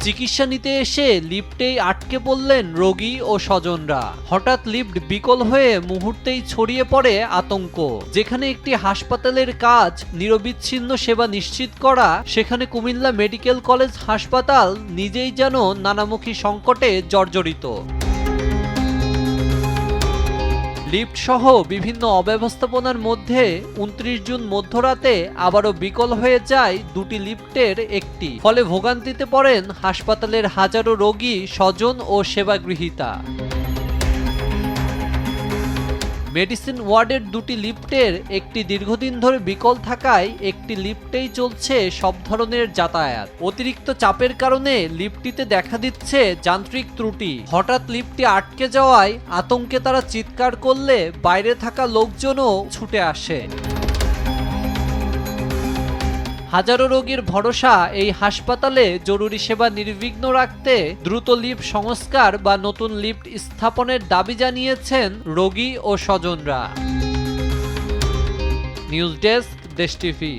চিকিৎসা নিতে এসে লিফটেই আটকে পড়লেন রোগী ও স্বজনরা। হঠাৎ লিফট বিকল হয়ে মুহূর্তেই ছড়িয়ে পড়ে আতঙ্ক। যেখানে একটি হাসপাতালের কাজ নিরবিচ্ছিন্ন সেবা নিশ্চিত করা, সেখানে কুমিল্লা মেডিকেল কলেজ হাসপাতাল নিজেই যেন নানামুখী সংকটে জর্জরিত। লিফট সহ বিভিন্ন অব্যবস্থাপনার মধ্যে ২৯ জুন মধ্যরাতে আবারও বিকল হয়ে যায় দুটি লিফটের একটি। ফলে ভোগান্তিতে পড়েন হাসপাতালের হাজারো রোগী, স্বজন ও সেবাগৃহীতা। মেডিসিন ওয়ার্ডের দুটি লিফটের একটি দীর্ঘদিন ধরে বিকল থাকায় একটি লিফটেই চলছে সব ধরনের যাতায়াত। অতিরিক্ত চাপের কারণে লিফটটিতে দেখা দিচ্ছে যান্ত্রিক ত্রুটি। হঠাৎ লিফটটি আটকে যাওয়ায় আতঙ্কে তারা চিৎকার করলে বাইরে থাকা লোকজনও ছুটে আসে। হাজারো রোগীর ভরসা এই হাসপাতালে জরুরি সেবা নির্বিঘ্ন রাখতে দ্রুত লিফট সংস্কার বা নতুন লিফট স্থাপনের দাবি জানিয়েছেন রোগী ও স্বজনরা। নিউজ ডেস্ক, দেশ টিভি।